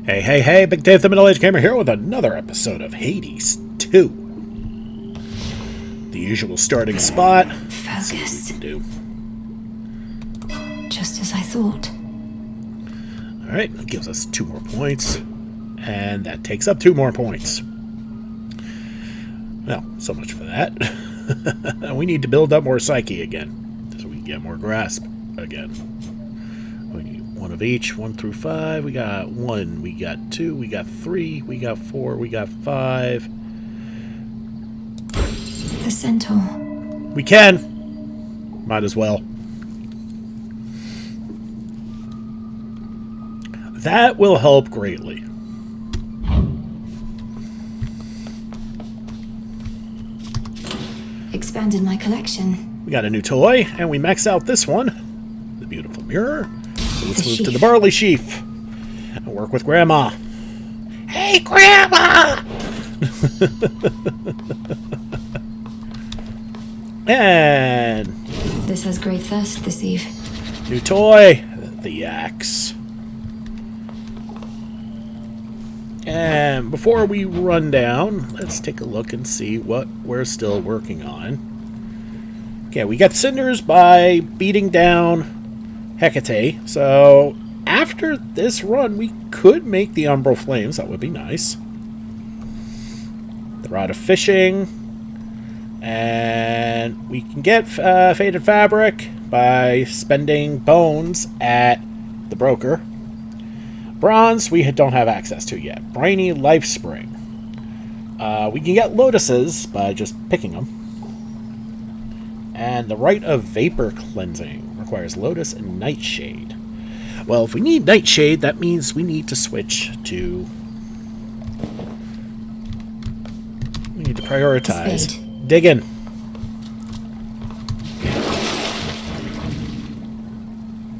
Hey, hey, hey, Big Dave the Middle-Aged Gamer here with another episode of Hades 2. The usual starting spot. Focus. Let's see what we can do. Just as I thought. Alright, that gives us 2 more points. And that takes up 2 more points. Well, so much for that. We need to build up more psyche again, so we can get more grasp again. We need 1 of each, 1 through 5. We got 1, we got 2, we got 3, we got 4, we got 5. The centaur. We can! Might as well. That will help greatly. Expanded my collection. We got a new toy, and we maxed out this one. The beautiful mirror. So let's move to the sheaf. barley sheaf. And work with Grandma. Hey, Grandma! And This has great thirst this eve. new toy, the axe. And before we run down, let's take a look and see what we're still working on. Okay, we got cinders by beating down Hecate. So after this run, we could make the Umbral Flames. That would be nice. The Rod of Fishing. And we can get Faded Fabric by spending bones at the broker. Bronze, we don't have access to yet. Briny Life Spring. We can get lotuses by just picking them. And the Rite of Vapor Cleansing requires lotus and nightshade. Well, if we need nightshade, that means we need to switch to... We need to prioritize. Spade. Digging.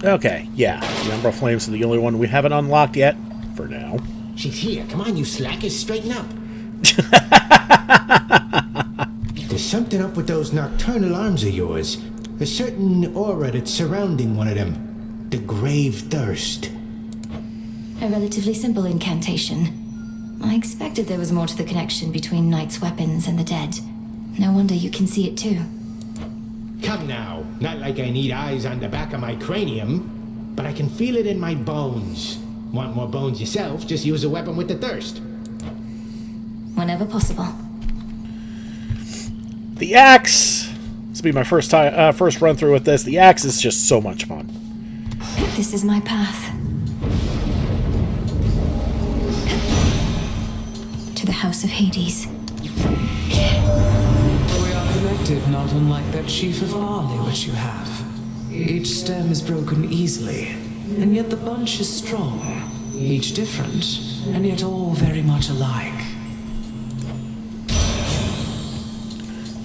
Okay, yeah. The Umbral Flames are the only one we haven't unlocked yet. For now. She's here. Come on, you slackers. Straighten up. There's something up with those nocturnal arms of yours. A certain aura that's surrounding one of them. The grave thirst. A relatively simple incantation. I expected there was more to the connection between Knight's weapons and the dead. No wonder you can see it too. Come now. Not like I need eyes on the back of my cranium. But I can feel it in my bones. Want more bones yourself? Just use a weapon with the thirst. Whenever possible. The axe. This will be my first run through with this. The axe is just so much fun. This is my path. To the House of Hades. We are connected, not unlike that sheaf of barley which you have. Each stem is broken easily, and yet the bunch is strong. Each different, and yet all very much alike.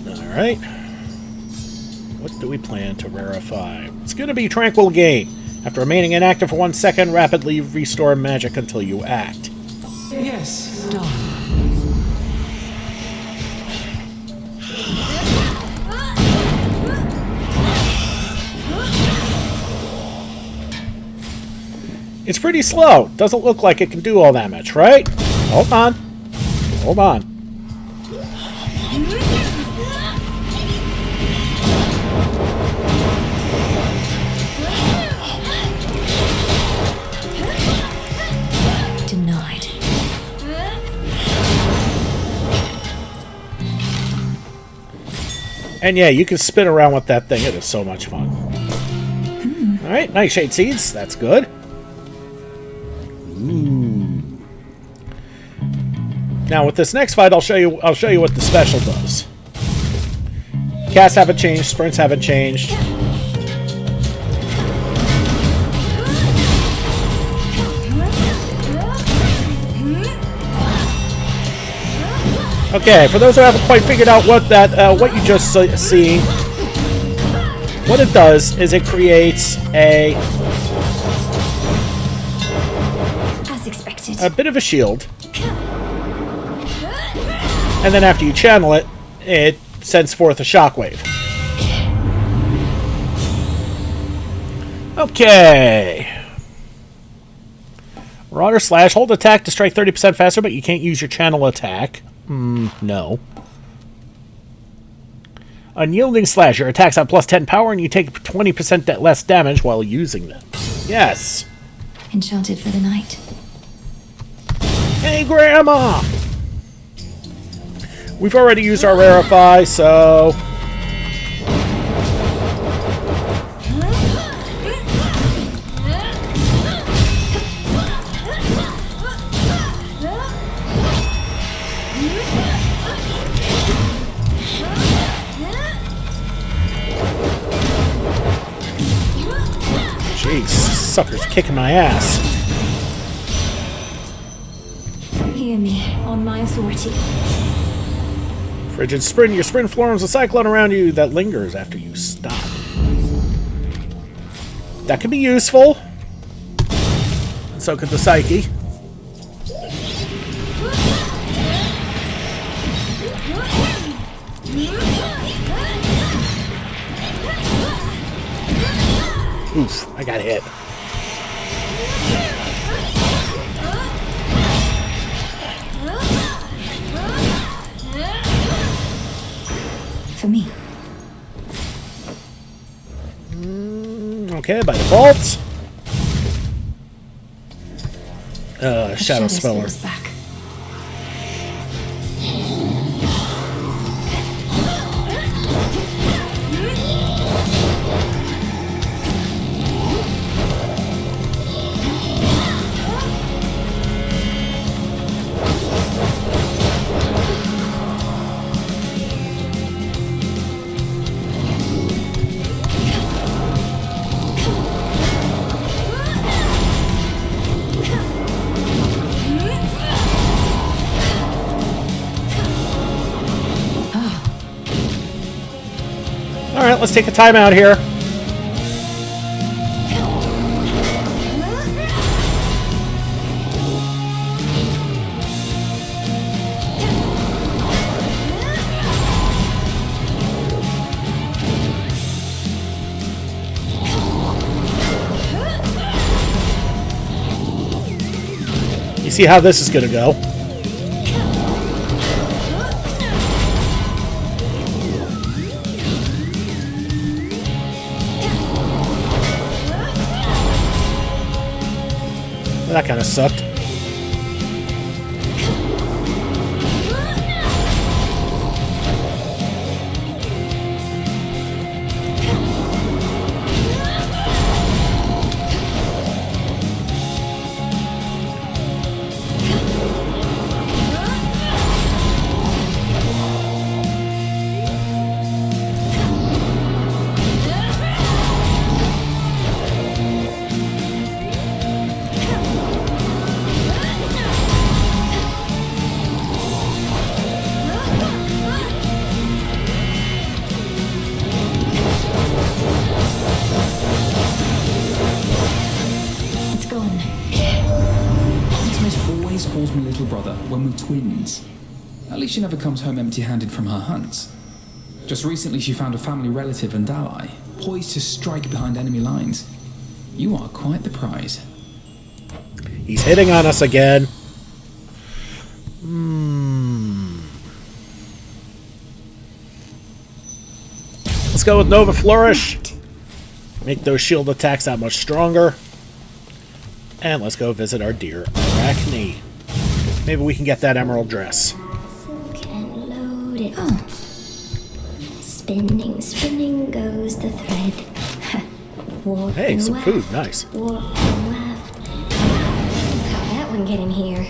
Alright. What do we plan to rarefy? It's going to be Tranquil Game. After remaining inactive for 1 second, rapidly restore magic until you act. Yes, done. It's pretty slow. Doesn't look like it can do all that much, right? Hold on. Hold on. Denied. And yeah, you can spin around with that thing. It is so much fun. Alright, Nightshade Seeds. That's good. Ooh. Now with this next fight, I'll show you what the special does. Casts haven't changed, sprints haven't changed. Okay, for those who haven't quite figured out what you just see, what it does is it creates As expected. a bit of a shield. And then after you channel it, it sends forth a shockwave. Okay. Marauder Slash. Hold attack to strike 30% faster, but you can't use your channel attack. No. Unyielding Slash. Your attacks have plus 10 power, and you take 20% less damage while using them. Yes. Enchanted for the night. Hey, Grandma! We've already used our Rarefy, so... Jeez, sucker's kicking my ass. Hear me, on my authority. Frigid Sprint. Your sprint forms a cyclone around you that lingers after you stop. That could be useful. And so could the Psyche. Oof, I got hit. For me. Okay, by default. Shadow Speller Speller. is back. Alright, let's take a timeout here. You see how this is going to go. That kind of sucked. It's gone. Ultimate always calls me little brother when we're twins. At least she never comes home empty-handed from her hunts. Just recently she found a family relative and ally, poised to strike behind enemy lines. You are quite the prize. He's hitting on us again. Let's go with Nova Flourish. Make those shield attacks that much stronger. And let's go visit our dear Arachne. Maybe we can get that emerald dress. Can load it. Oh. Spinning, spinning goes the thread. Warp Hey, and some weft, food. Nice. warp and weft. How'd that one get in here?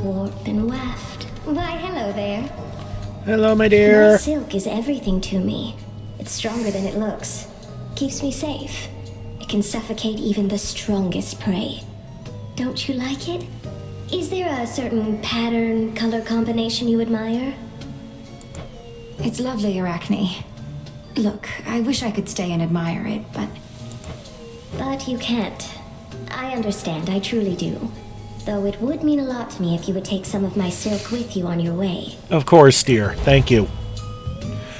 Warp and weft. Why, hello there. Hello, my My dear. silk is everything to me. It's stronger than it looks. Keeps me safe. It can suffocate even the strongest prey. Don't you like it? Is there a certain pattern, color combination you admire? It's lovely, Arachne. Look, I wish I could stay and admire it, but But you can't. I understand, I truly do. Though it would mean a lot to me if you would take some of my silk with you on your way. Of course, dear. Thank you.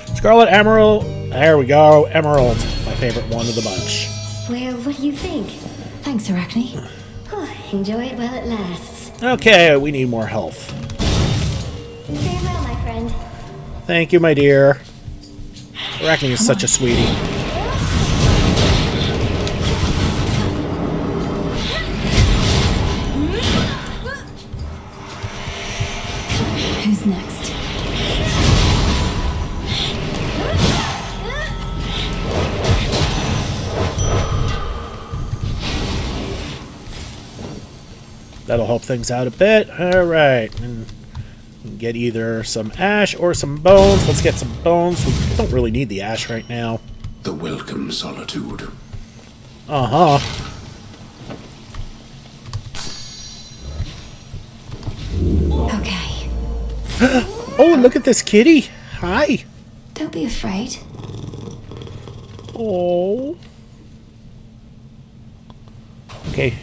Let's Scarlet Emerald. There we go. Emerald. My favorite one of the bunch. Well, what do you think? Thanks, Arachne. Enjoy it while it lasts. Okay, we need more health. Farewell, my friend. Thank you, my dear. Arachne is such a sweetie. Who's next? That'll help things out a bit. Alright. And we can get either some ash or some bones. Let's get some bones. We don't really need the ash right now. The welcome solitude. Uh-huh. Okay. Oh, look at this kitty. Hi. Don't be afraid. Oh. Okay.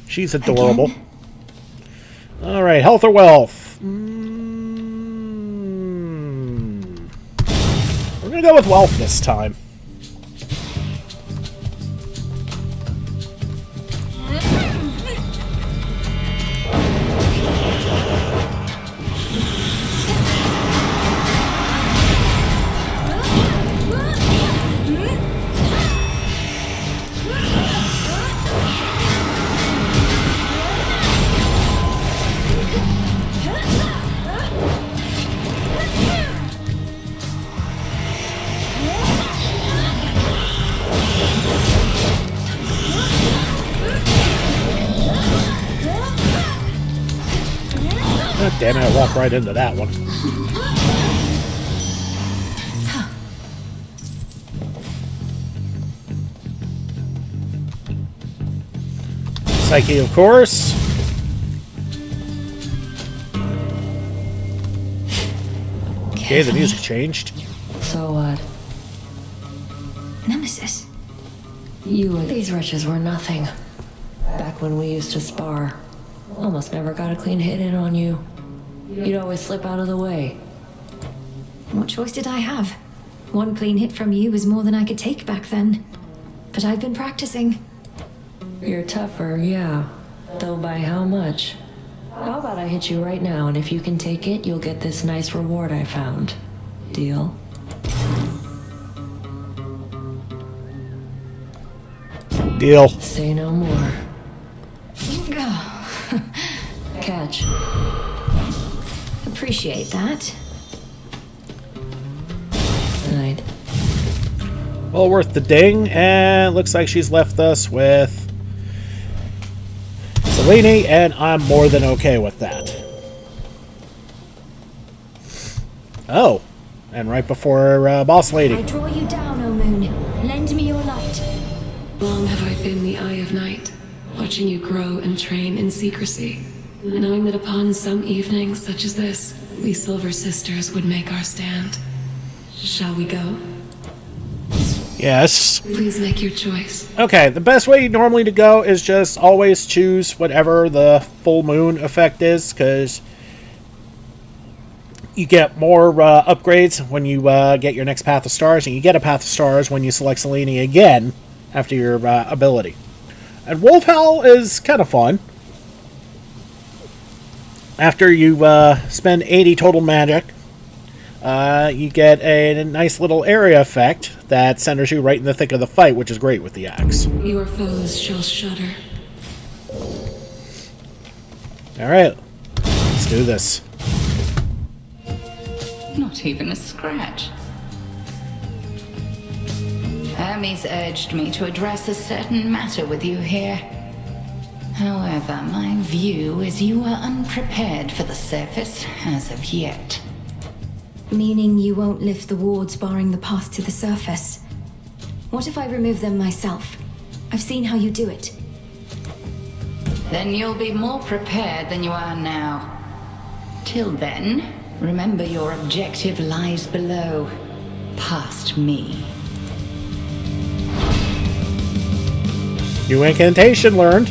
She's adorable. Again? Alright, health or wealth? We're gonna go with wealth this time. God damn it, I walked right into that one. Psyche, of course. Okay, the music changed. So what? Nemesis. You and these wretches were nothing. Back when we used to spar, almost never got a clean hit in on you. You'd always slip out of the way. What choice did I have? One clean hit from you was more than I could take back then. But I've been practicing. You're tougher, yeah. Though by how much? How about I hit you right now, and if you can take it, you'll get this nice reward I found. Deal? Deal. Say no more. Catch. Appreciate that. Night. Well worth the ding, and looks like she's left us with Selene, and I'm more than okay with that. Oh, and right before Boss I Lady. draw you down, O moon. Lend me your light. Long have I been the eye of night, watching you grow and train in secrecy, knowing that upon some evenings such as this, we Silver Sisters would make our stand. Shall we go? Yes. Please make your choice. Okay, the best way normally to go is just always choose whatever the full moon effect is, because you get more upgrades when you get your next Path of Stars, and you get a Path of Stars when you select Selene again after your ability. And Wolf Howl is kind of fun. After you spend 80 total magic, you get a nice little area effect that centers you right in the thick of the fight, which is great with the axe. Your foes shall shudder. Alright, let's do this. Not even a scratch. Hermes urged me to address a certain matter with you here. However, my view is you are unprepared for the surface as of yet. Meaning you won't lift the wards barring the path to the surface. What if I remove them myself? I've seen how you do it. Then you'll be more prepared than you are now. Till then, remember your objective lies below, past me. New incantation learned.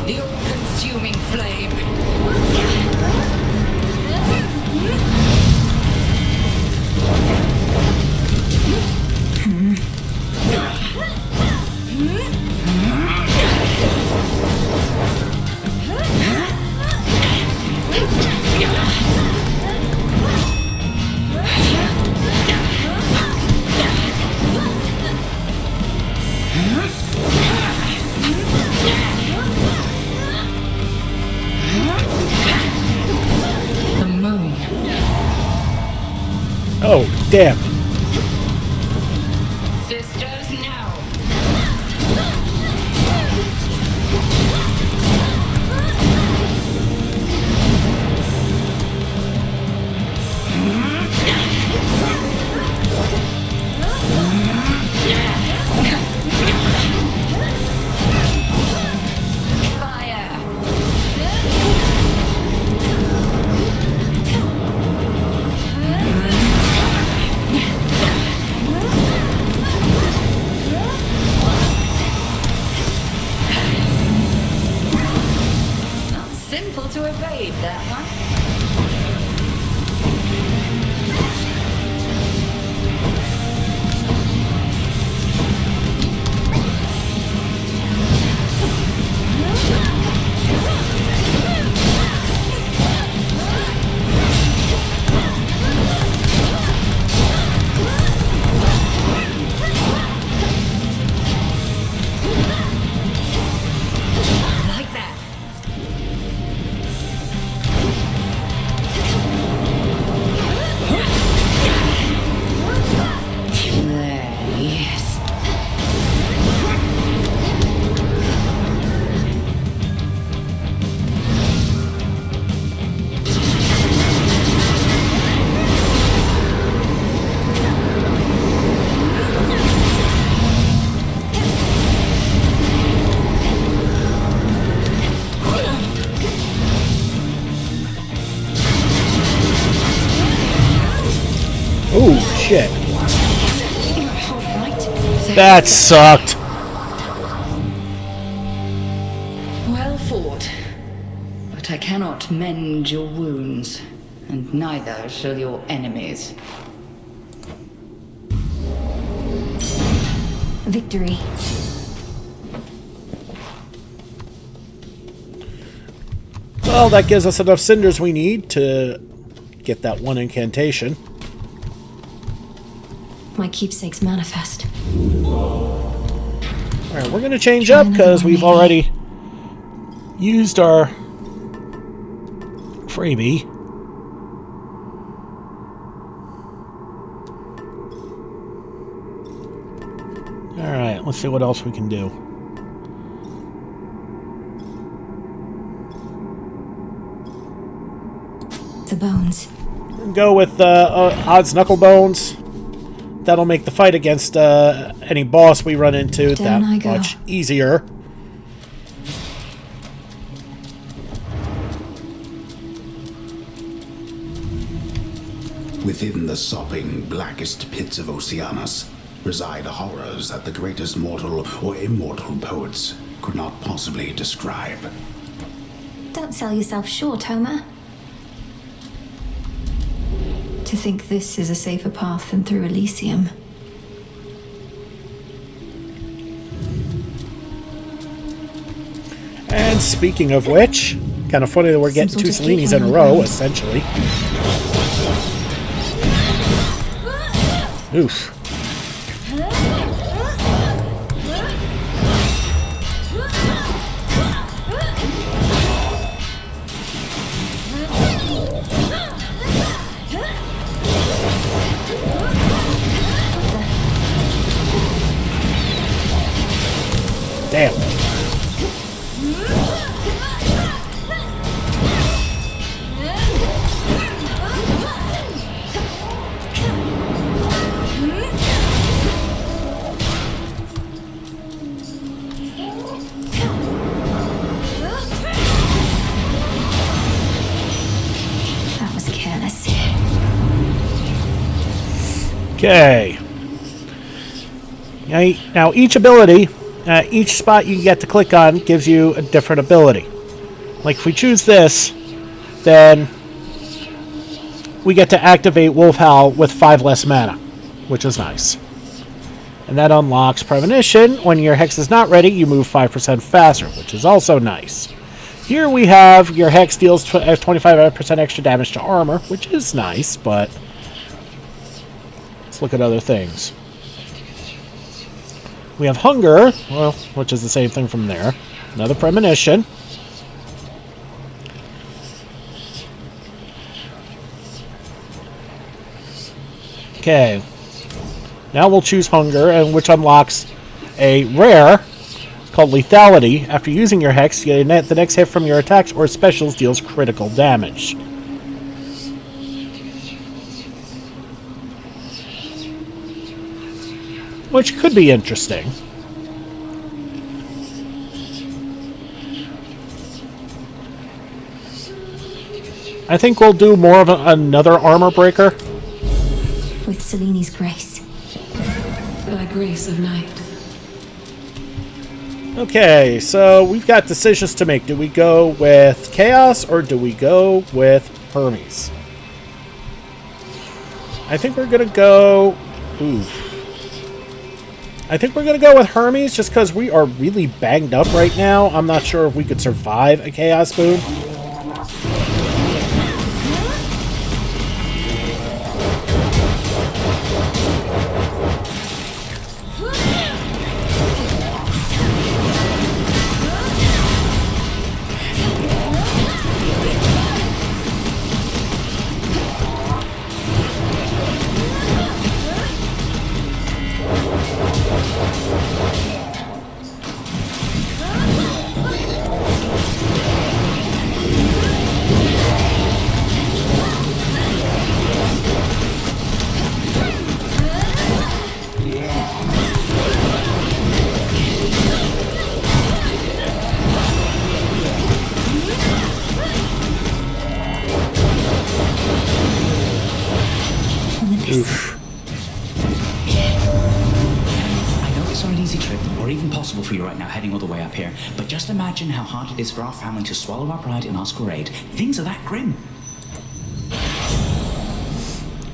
The all-consuming flame. damn. Sisters, now. Simple to evade, that one. Like that. There, yes. Oh, shit. That sucked. Well fought. But I cannot mend your wounds, and neither shall your enemies. Victory. Well, that gives us enough cinders we need to get that one incantation. My keepsake's manifest. Alright, we're going to change up because we've already used our freebie. Alright, let's see what else we can do. The bones. Go with odds knuckle bones. That'll make the fight against any boss we run into Down I that go. much easier. Within the sopping, blackest pits of Oceanus reside horrors that the greatest mortal or immortal poets could not possibly describe. Don't sell yourself short, Homer. To think this is a safer path than through Elysium. And speaking of which, kind of funny that we're getting two Some sort of Sellinis in a gateway row, around. essentially. Oof. Damn. That was careless. Okay. Now each ability, each spot you get to click on gives you a different ability. Like if we choose this, then we get to activate Wolf Howl with 5 less mana, which is nice. And that unlocks Premonition. When your Hex is not ready, you move 5% faster, which is also nice. Here we have your Hex deals 25% extra damage to armor, which is nice, but let's look at other things. We have Hunger, well, which is the same thing from there. Another Premonition. Okay. Now we'll choose Hunger, and which unlocks a rare called Lethality. After using your Hex, the next hit from your attacks or specials deals critical damage. Which could be interesting. I think we'll do more of another armor breaker. With Seleni's grace. By grace of night. Okay, so we've got decisions to make. Do we go with Chaos or do we go with Hermes? I think we're gonna go... Ooh. I think we're gonna go with Hermes just because we are really banged up right now. I'm not sure if we could survive a Chaos boon. Oof. I know it's not an easy trip, or even possible for you right now heading all the way up here, but just imagine how hard it is for our family to swallow our pride in our parade. Things are that grim.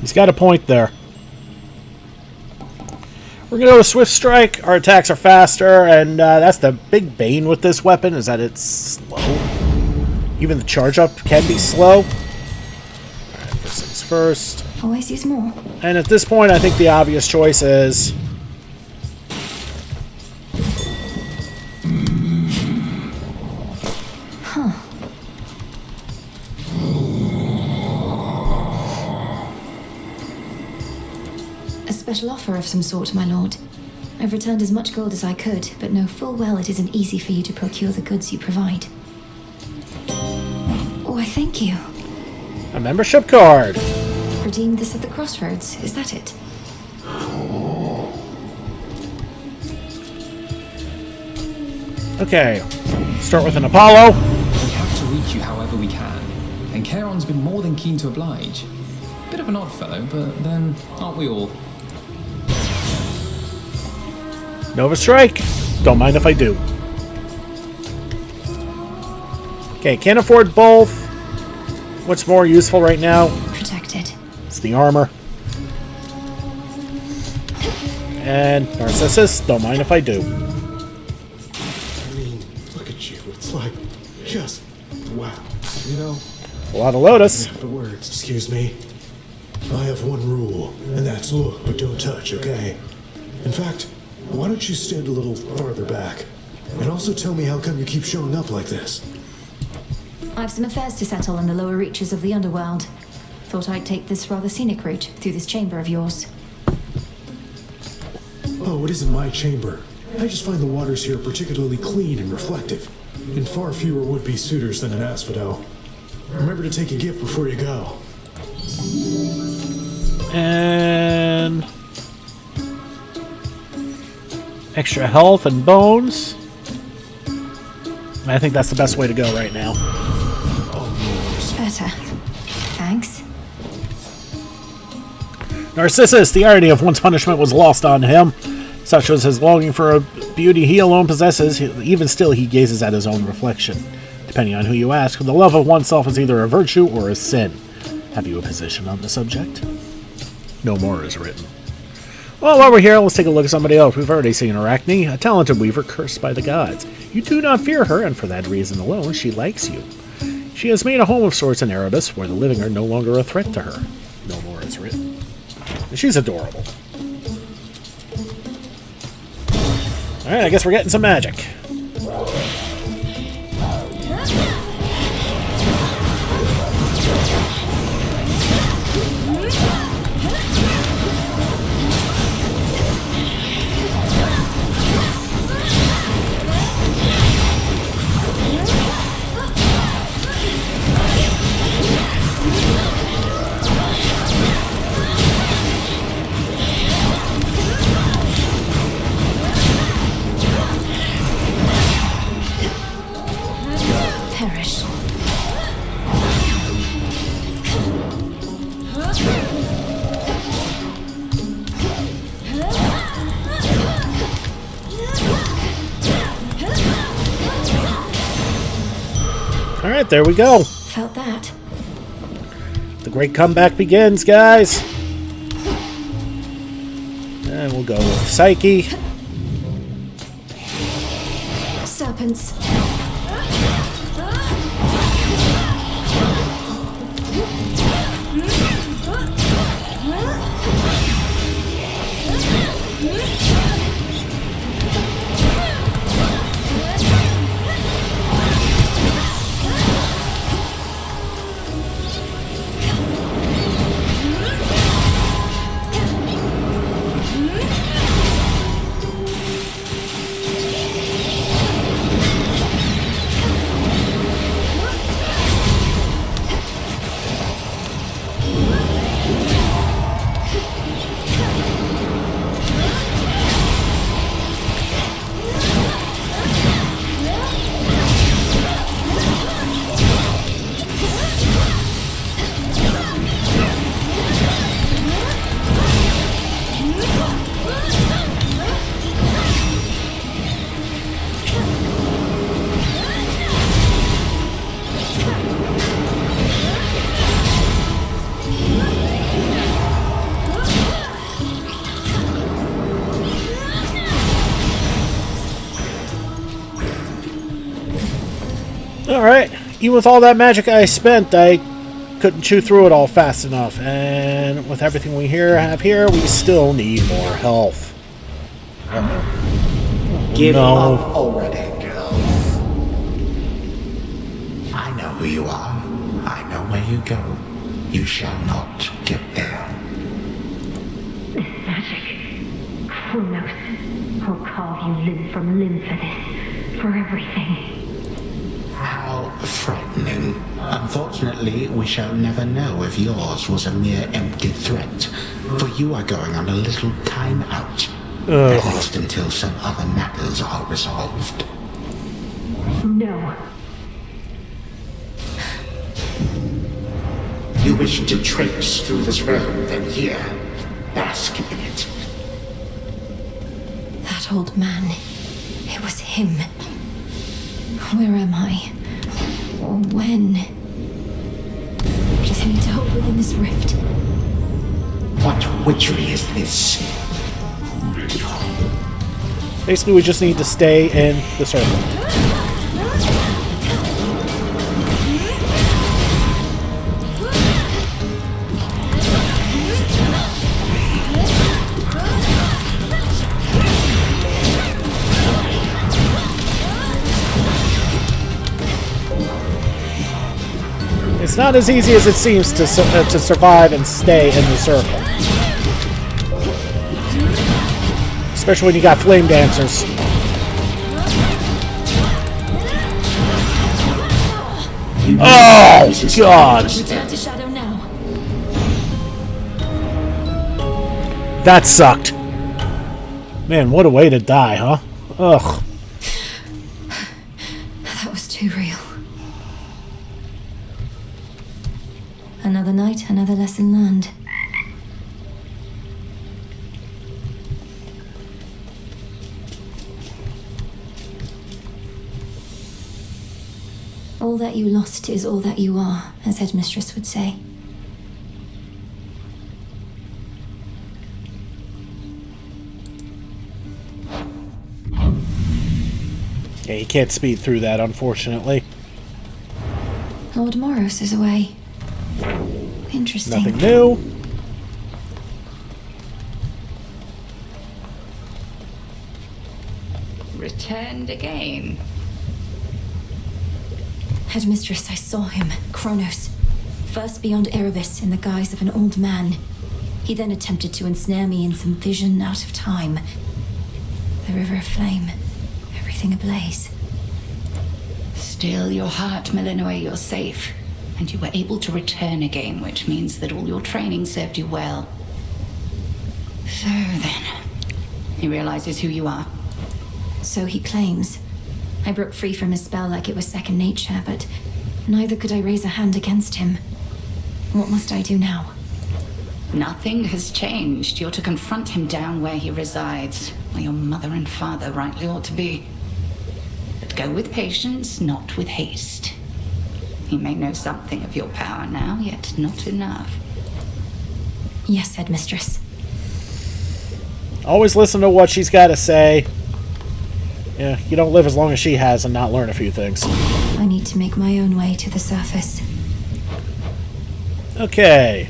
He's got a point there. We're going to go with Swift Strike. Our attacks are faster, and that's the big bane with this weapon, is that it's slow. Even the charge up can be slow. Alright, first things first. Always use more. And at this point, I think the obvious choice is... Huh. A special offer of some sort, my lord. I've returned as much gold as I could, but know full well it isn't easy for you to procure the goods you provide. Why, thank you. A membership card. Redeemed this at the crossroads, is that it? Okay, start with an Apollo. We have to reach you however we can, and Charon's been more than keen to oblige. Bit of an odd fellow, but then, aren't we all? Nova Strike. Don't mind if I do. Okay, can't afford both. What's more useful right now? Protected. It's the armor. And Narcissus. Don't mind if I do. I mean, look at you. It's like, just, wow. You know? A lot of Lotus. The words, excuse me. I have one rule, and that's look, but don't touch, okay? In fact, why don't you stand a little farther back? And also tell me how come you keep showing up like this? I've some affairs to settle in the lower reaches of the underworld. Thought I'd take this rather scenic route through this chamber of yours. Oh, it isn't my chamber. I just find the waters here particularly clean and reflective, and far fewer would-be suitors than an asphodel. Remember to take a gift before you go. And... extra health and bones. I think that's the best way to go right now. Better. Thanks. Narcissus, the irony of one's punishment was lost on him. Such was his longing for a beauty he alone possesses. Even still, he gazes at his own reflection. Depending on who you ask, the love of oneself is either a virtue or a sin. Have you a position on the subject? No more is written. Well, while we're here, let's take a look at somebody else. We've already seen Arachne, a talented weaver cursed by the gods. You do not fear her, and for that reason alone, she likes you. She has made a home of sorts in Erebus, where the living are no longer a threat to her. No more is written. And she's adorable. Alright, I guess we're getting some magic. Alright, there we go. Felt that. The great comeback begins, guys. And we'll go with Psyche. Serpents. Alright, even with all that magic I spent, I couldn't chew through it all fast enough. And with everything we have here, we still need more health. Give no. up already, girl. I know who you are. I know where you go. You shall not get there. Magic. Chronos. I'll carve you limb from limb for this. For everything. How frightening. Unfortunately, we shall never know if yours was a mere empty threat. For you are going on a little time out. At least until some other matters are resolved. No. You wish to traipse through this realm, then here, bask in it. That old man. It was him. Where am I? Or when? Just need to hope within this rift. What witchery is this? Basically, we just need to stay in the circle. It's not as easy as it seems to survive and stay in the circle. Especially when you got flame dancers. Oh, God! Return to shadow now. That sucked. Man, what a way to die, huh? Ugh. That was too real. Another night, another lesson learned. All that you lost is all that you are, as Headmistress would say. Yeah, you can't speed through that, unfortunately. Lord Moros is away. Interesting. Nothing new. Returned again. Headmistress, I saw him, Chronos. First beyond Erebus in the guise of an old man. He then attempted to ensnare me in some vision out of time. The river aflame. Everything ablaze. Still your heart, Malinois, you're safe. And you were able to return again, which means that all your training served you well. So then, he realizes who you are. So he claims. I broke free from his spell like it was second nature, but neither could I raise a hand against him. What must I do now? Nothing has changed. You're to confront him down where he resides, where your mother and father rightly ought to be. But go with patience, not with haste. He may know something of your power now, yet not enough. Yes, Headmistress. Always listen to what she's got to say. Yeah, you don't live as long as she has and not learn a few things. I need to make my own way to the surface. Okay.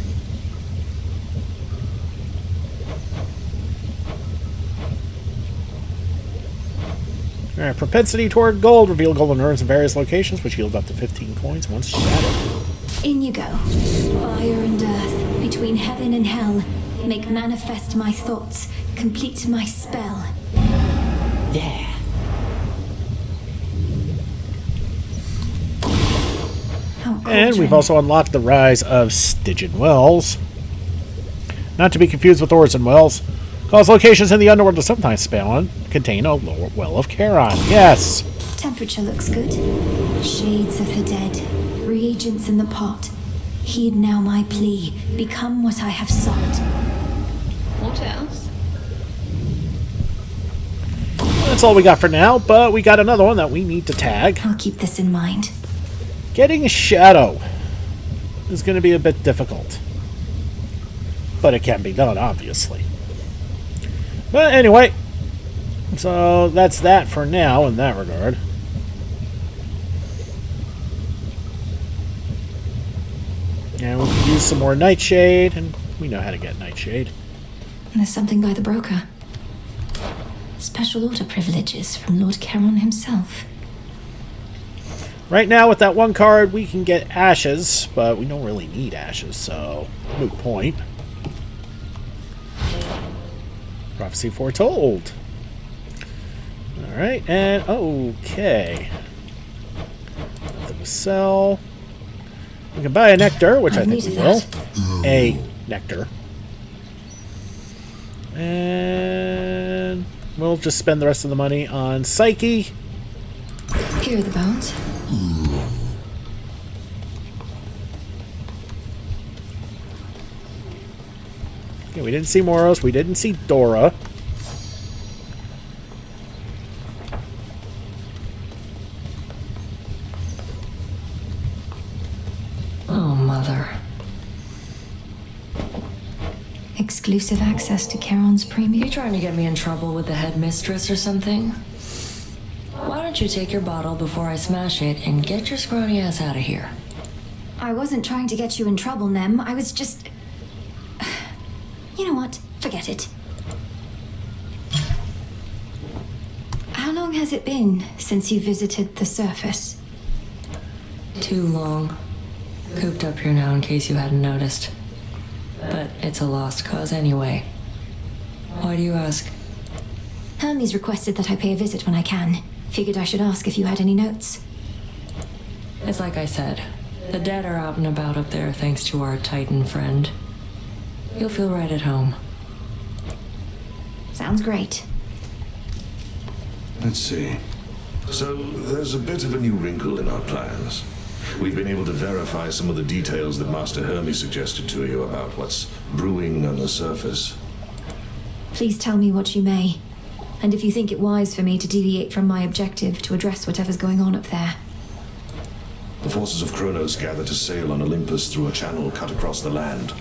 Alright, propensity toward gold. Reveal golden urns in various locations, which yield up to 15 coins once shattered. In you go. Fire and earth, between heaven and hell. Make manifest my thoughts, complete my spell. There. And we've also unlocked the rise of Stygian Wells. Not to be confused with Orson Wells. Cause locations in the underworld to sometimes contain a lower well of Charon. Yes! Temperature looks good. Shades of the dead. Reagents in the pot. Heed now my plea. Become what I have sought. What else? That's all we got for now, but we got another one that we need to tag. I'll keep this in mind. Getting a shadow is going to be a bit difficult. But it can be done, obviously. But anyway, so that's that for now in that regard. And we can use some more Nightshade, and we know how to get Nightshade. There's something by the broker. Special order privileges from Lord Charon himself. Right now, with that one card, we can get Ashes, but we don't really need Ashes, so moot point. Prophecy foretold. Alright, and okay. Nothing to sell. We can buy a nectar, which I think we will. A nectar. And we'll just spend the rest of the money on Psyche. Here are the bones. Okay, we didn't see Moros. We didn't see Dora. Oh, Mother. Exclusive access to Charon's premium. You trying to get me in trouble with the headmistress or something? Why don't you take your bottle before I smash it and get your scrawny ass out of here? I wasn't trying to get you in trouble, Nem. I was just... You know what? Forget it. How long has it been since you visited the surface? Too long. Cooped up here now in case you hadn't noticed. But it's a lost cause anyway. Why do you ask? Hermes requested that I pay a visit when I can. Figured I should ask if you had any notes. It's like I said. The dead are out and about up there thanks to our Titan friend. You'll feel right at home. Sounds great. Let's see. So, there's a bit of a new wrinkle in our plans. We've been able to verify some of the details that Master Hermes suggested to you about what's brewing on the surface. Please tell me what you may. And if you think it wise for me to deviate from my objective to address whatever's going on up there. The forces of Chronos gather to sail on Olympus through a channel cut across the land.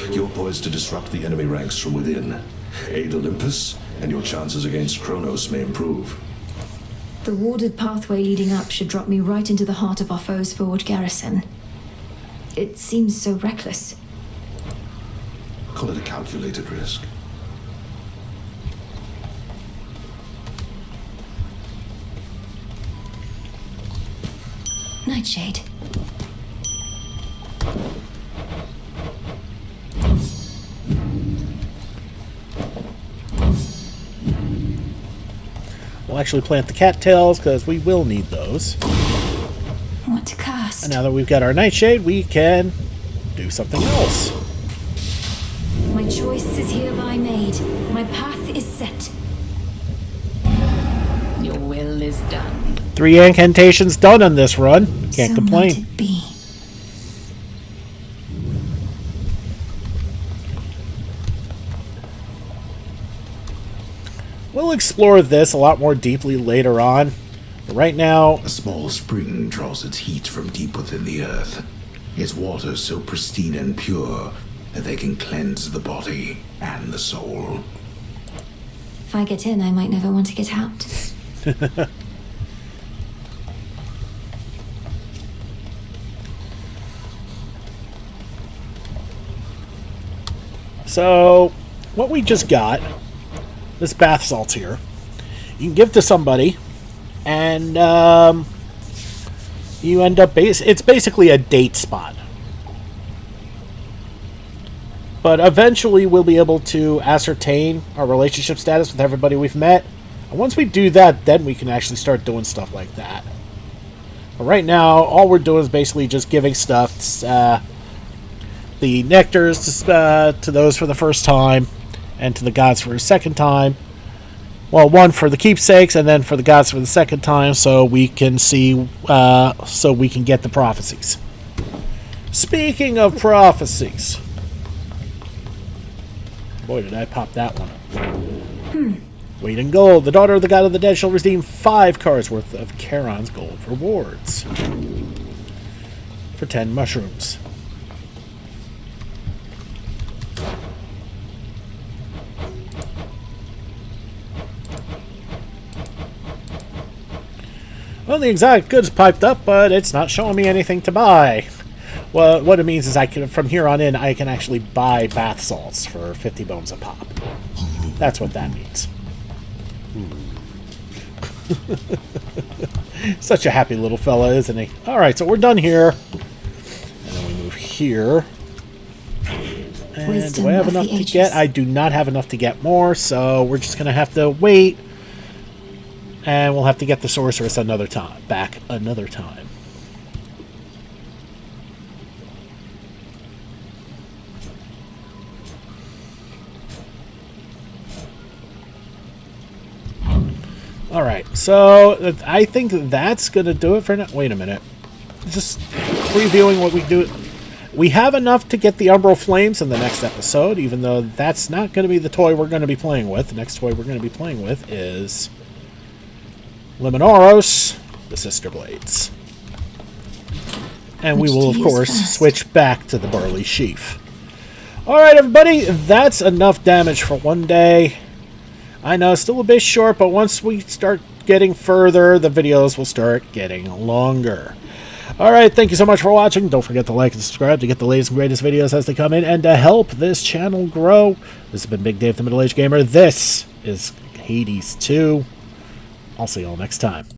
You're poised to disrupt the enemy ranks from within. Aid Olympus, and your chances against Chronos may improve. The warded pathway leading up should drop me right into the heart of our foe's forward garrison. It seems so reckless. Call it a calculated risk. Nightshade. We'll actually plant the cattails because we will need those. What to cast? And now that we've got our Nightshade, we can do something else. My choice is hereby made. My path is set. Your will is done. 3 incantations done on this run. Can't So complain. let it be. We'll explore this a lot more deeply later on. But right now, A small spring draws its heat from deep within the earth. Its water so pristine and pure that they can cleanse the body and the soul. If I get in, I might never want to get out. So, what we just got, this bath salt here, you can give to somebody, and you end up it's basically a date spot. But eventually we'll be able to ascertain our relationship status with everybody we've met. And once we do that, then we can actually start doing stuff like that. But right now, all we're doing is basically just giving stuff, the nectars to those for the first time, and to the gods for a second time. Well, one for the keepsakes, and then for the gods for the second time, so we can see, so we can get the prophecies. Speaking of prophecies, boy, did I pop that one. Weight in gold. The daughter of the god of the dead shall redeem 5 cards worth of Charon's gold rewards for 10 mushrooms. Well, the exotic goods piped up, but it's not showing me anything to buy. Well, what it means is I can, from here on in, I can actually buy bath salts for 50 bones a pop. That's what that means. Such a happy little fella, isn't he? Alright, so we're done here. And then we move here. And do I have enough to get? I do not have enough to get more, so we're just going to have to wait. And we'll have to get the sorceress another time. Back another time. Alright, so I think that's going to do it for now. Wait a minute. Just previewing what we do. We have enough to get the Umbral Flames in the next episode, even though that's not going to be the toy we're going to be playing with. The next toy we're going to be playing with is Liminoros, the Sister Blades. And we will, of course, switch back to the Barley Sheaf. Alright, everybody, that's enough damage for one day. I know, still a bit short, but once we start getting further, the videos will start getting longer. Alright, thank you so much for watching. Don't forget to like and subscribe to get the latest and greatest videos as they come in, and to help this channel grow. This has been Big Dave the Middle-Aged Gamer. This is Hades 2. I'll see you all next time.